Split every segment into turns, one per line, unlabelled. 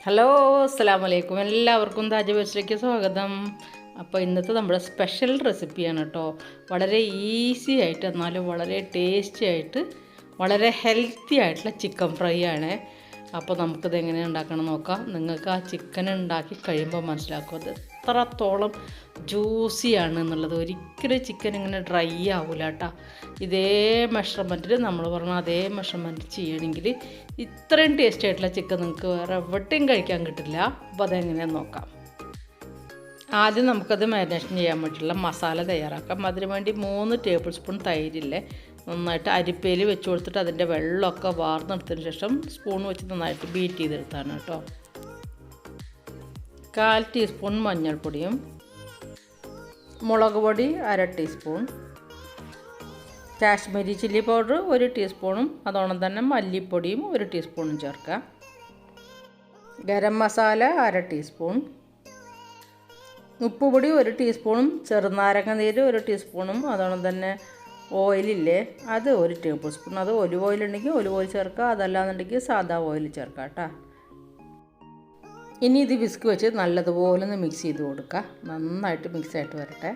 Hello, അസ്സലാമു അലൈക്കും. എല്ലാവർക്കും താജ് ബേസിലേക്ക് സ്വാഗതം. അപ്പോൾ ഇന്നത്തെ നമ്മുടെ സ്പെഷ്യൽ റെസിപ്പിയാണ് കേട്ടോ. വളരെ ഈസി ആയിട്ട് എന്നാലും വളരെ ടേസ്റ്റി ആയിട്ട് വളരെ ഹെൽത്തി ആയിട്ടുള്ള ചിക്കൻ ഫ്രൈ ആണ്. അപ്പോൾ നമുക്കിത് എങ്ങനെ ഉണ്ടാക്കണം നോക്കാം. നിങ്ങൾക്ക് ആ ചിക്കൻ ഉണ്ടാക്കി കഴിയുമ്പോൾ മനസ്സിലാക്കും അത് എത്രത്തോളം ജ്യൂസിയാണ് എന്നുള്ളത്. ഒരിക്കലും ചിക്കൻ ഇങ്ങനെ ഡ്രൈ ആവില്ല കേട്ടോ. ഇതേ മെഷർമെൻറ്റിൽ നമ്മൾ പറഞ്ഞ അതേ മെഷർമെൻറ്റ് ചെയ്യണമെങ്കിൽ ഇത്രയും ടേസ്റ്റ് ആയിട്ടുള്ള ചിക്കൻ നിങ്ങൾക്ക് വേറെ എവിടെയും കഴിക്കാൻ കിട്ടില്ല. അപ്പോൾ അതെങ്ങനെയാണെന്ന് നോക്കാം. ആദ്യം നമുക്കത് മാരിനേഷൻ ചെയ്യാൻ വേണ്ടിയിട്ടുള്ള മസാല തയ്യാറാക്കാം. അതിന് വേണ്ടി 3 ടേബിൾ സ്പൂൺ തൈരില്ലേ നന്നായിട്ട് അരിപ്പയിൽ വെച്ച് കൊടുത്തിട്ട് അതിൻ്റെ വെള്ളമൊക്കെ വാർന്നെടുത്തതിന് ശേഷം സ്പൂൺ വെച്ച് നന്നായിട്ട് ബീറ്റ് ചെയ്തെടുത്താണ് കേട്ടോ. 1/4 ടീസ്പൂൺ മഞ്ഞൾപ്പൊടിയും മുളക് പൊടി 1/2 ടീസ്പൂൺ, കാശ്മീരി ചില്ലി പൗഡർ 1 ടീസ്പൂണും അതോടൊപ്പം തന്നെ മല്ലിപ്പൊടിയും 1 ടീസ്പൂണും ചേർക്കാം. ഗരം മസാല 1/2 ടീസ്പൂൺ, ഉപ്പുപൊടി 1 ടീസ്പൂണും, ചെറുനാരങ്ങ നീര് 1 ടീസ്പൂണും, അതോടൊപ്പം തന്നെ ഓയിലില്ലേ അത് 1 ടേബിൾ സ്പൂൺ. അത് ഒലിവ് ഓയിൽ ഉണ്ടെങ്കിൽ ഒലിവ് ഓയിൽ ചേർക്കുക, അതല്ലാന്നുണ്ടെങ്കിൽ സാദാ ഓയിൽ ചേർക്കുക കേട്ടോ. ഇനി ഇത് വിസ്ക് വെച്ച് നല്ലതുപോലെ ഒന്ന് മിക്സ് ചെയ്ത് കൊടുക്കുക. നന്നായിട്ട് മിക്സ് ആയിട്ട് വരട്ടെ.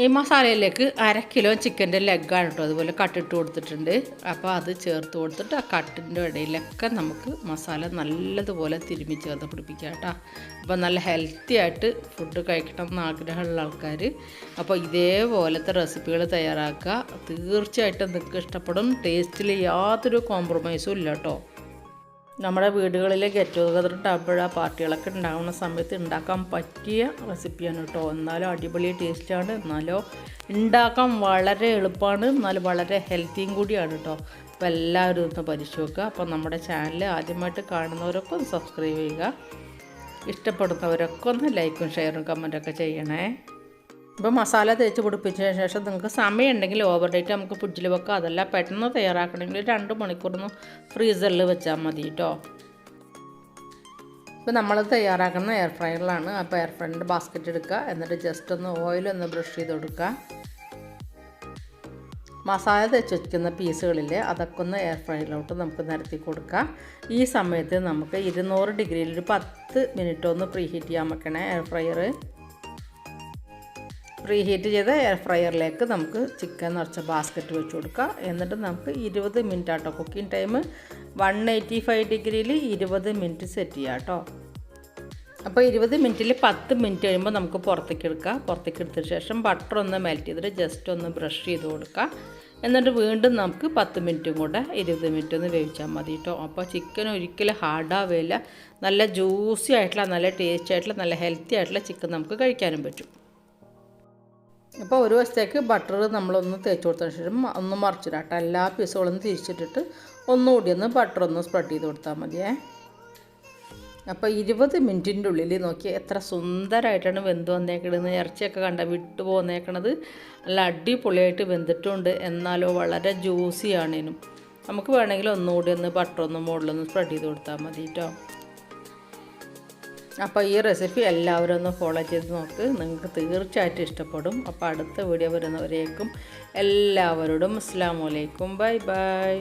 ഈ മസാലയിലേക്ക് 1/2 കിലോ ചിക്കൻ്റെ ലെഗാണ് കേട്ടോ. അതുപോലെ കട്ടിട്ട് കൊടുത്തിട്ടുണ്ട്. അപ്പോൾ അത് ചേർത്ത് കൊടുത്തിട്ട് ആ കട്ടിൻ്റെ ഇടയിലൊക്കെ നമുക്ക് മസാല നല്ലതുപോലെ തിരുമ്മി ചേർത്ത് പിടിപ്പിക്കാം കേട്ടോ. അപ്പോൾ നല്ല ഹെൽത്തി ആയിട്ട് ഫുഡ് കഴിക്കണം എന്ന് ആഗ്രഹമുള്ള ആൾക്കാർ അപ്പോൾ ഇതേപോലത്തെ റെസിപ്പികൾ തയ്യാറാക്കുക. തീർച്ചയായിട്ടും നിങ്ങൾക്ക് ഇഷ്ടപ്പെടും. ടേസ്റ്റിൽ യാതൊരു കോംപ്രമൈസും ഇല്ല കേട്ടോ. നമ്മുടെ വീടുകളിൽ ഗെറ്റ് ടുഗദർ ഉണ്ടാകുമ്പോൾ പാർട്ടികളൊക്കെ ഉണ്ടാകുന്ന സമയത്ത് ഉണ്ടാക്കാൻ പറ്റിയ റെസിപ്പിയാണ് കേട്ടോ. എന്നാലും അടിപൊളി ടേസ്റ്റാണ്, എന്നാലോ ഉണ്ടാക്കാൻ വളരെ എളുപ്പമാണ്, എന്നാലും വളരെ ഹെൽത്തിയും കൂടിയാണ് കേട്ടോ. അപ്പോൾ എല്ലാവരും ഒന്ന് പരിശോധിക്കുക. അപ്പോൾ നമ്മുടെ ചാനൽ ആദ്യമായിട്ട് കാണുന്നവരൊക്കെ ഒന്ന് സബ്സ്ക്രൈബ് ചെയ്യുക. ഇഷ്ടപ്പെടുന്നവരൊക്കെ ഒന്ന് ലൈക്കും ഷെയറും കമൻറ്റൊക്കെ ചെയ്യണേ. ഇപ്പോൾ മസാല തേച്ച് പിടിപ്പിച്ചതിന് ശേഷം നിങ്ങൾക്ക് സമയം ഉണ്ടെങ്കിൽ ഓവർ നൈറ്റ് നമുക്ക് ഫ്രിഡ്ജിൽ വെക്കാം. അതല്ല പെട്ടെന്ന് തയ്യാറാക്കണമെങ്കിൽ 2 മണിക്കൂറൊന്ന് ഫ്രീസറിൽ വെച്ചാൽ മതി കേട്ടോ. ഇപ്പോൾ നമ്മൾ തയ്യാറാക്കുന്ന എയർ ഫ്രയറിലാണ്. അപ്പോൾ എയർ ഫ്രയറിൻ്റെ ബാസ്ക്കറ്റ് എടുക്കുക, എന്നിട്ട് ജസ്റ്റ് ഒന്ന് ഓയിലൊന്ന് ബ്രഷ് ചെയ്ത് കൊടുക്കുക. മസാല തേച്ച് വയ്ക്കുന്ന പീസുകളില്ലേ അതൊക്കെ ഒന്ന് എയർ ഫ്രയറിലോട്ട് നമുക്ക് നിരത്തി കൊടുക്കുക. ഈ സമയത്ത് നമുക്ക് 200 ഡിഗ്രിയിൽ ഒരു 10 മിനിറ്റ് ഒന്ന് പ്രീ ഹീറ്റ് ചെയ്യാൻ വെക്കണേ. എയർ ഫ്രയർ പ്രീ ഹീറ്റ് ചെയ്ത എയർ ഫ്രയറിലേക്ക് നമുക്ക് ചിക്കൻ നിറച്ച ബാസ്ക്കറ്റ് വെച്ച് കൊടുക്കുക. എന്നിട്ട് നമുക്ക് 20 മിനിറ്റ് ആട്ടോ കുക്കിംഗ് ടൈം. 185 ഡിഗ്രിയിൽ 20 മിനിറ്റ് സെറ്റ് ചെയ്യാം കേട്ടോ. അപ്പോൾ 20 മിനിറ്റിൽ 10 മിനിറ്റ് കഴിയുമ്പോൾ നമുക്ക് പുറത്തേക്ക് എടുക്കാം. പുറത്തേക്ക് എടുത്തതിന് ശേഷം ബട്ടർ ഒന്ന് മെൽറ്റ് ചെയ്തിട്ട് ജസ്റ്റ് ഒന്ന് ബ്രഷ് ചെയ്ത് കൊടുക്കുക. എന്നിട്ട് വീണ്ടും നമുക്ക് 10 മിനിറ്റും കൂടെ 20 മിനിറ്റ് ഒന്ന് വേവിച്ചാൽ മതി കേട്ടോ. അപ്പോൾ ചിക്കൻ ഒരിക്കലും ഹാർഡാവില്ല. നല്ല ജ്യൂസി ആയിട്ടുള്ള നല്ല ടേസ്റ്റി ആയിട്ടുള്ള നല്ല ഹെൽത്തി ആയിട്ടുള്ള ചിക്കൻ നമുക്ക് കഴിക്കാനും പറ്റും. അപ്പോൾ ഒരു വശത്തേക്ക് ബട്ടർ നമ്മളൊന്ന് തേച്ച് കൊടുത്തതിന് ശേഷം ഒന്ന് മറിച്ചിടാം കേട്ടോ. എല്ലാ പീസുകളൊന്നും തിരിച്ചിട്ടിട്ട് ഒന്നുകൂടി ഒന്ന് ബട്ടർ ഒന്ന് സ്പ്രെഡ് ചെയ്ത് കൊടുത്താൽ മതിയേ. അപ്പോൾ 20 മിനിറ്റിൻ്റെ ഉള്ളിൽ നോക്കി എത്ര സുന്ദരമായിട്ടാണ് വെന്ത് വന്നേക്കണത്. ഇറച്ചിയൊക്കെ കണ്ട വിട്ടു പോന്നേക്കണത് നല്ല അടിപൊളിയായിട്ട് വെന്തിട്ടുണ്ട്. എന്നാലോ വളരെ ജ്യൂസിയാണേനും. നമുക്ക് വേണമെങ്കിൽ ഒന്നുകൂടി ഒന്ന് ബട്ടർ ഒന്ന് മുകളിലൊന്ന് സ്പ്രെഡ് ചെയ്ത് കൊടുത്താൽ മതി കേട്ടോ. അപ്പോൾ ഈ റെസിപ്പി എല്ലാവരും ഒന്ന് ഫോളോ ചെയ്ത് നോക്ക്, നിങ്ങൾക്ക് തീർച്ചയായിട്ടും ഇഷ്ടപ്പെടും. അപ്പോൾ അടുത്ത വീഡിയോ വരുന്നവരേക്കും എല്ലാവരോടും അസ്സലാമു അലൈക്കും. Bye bye.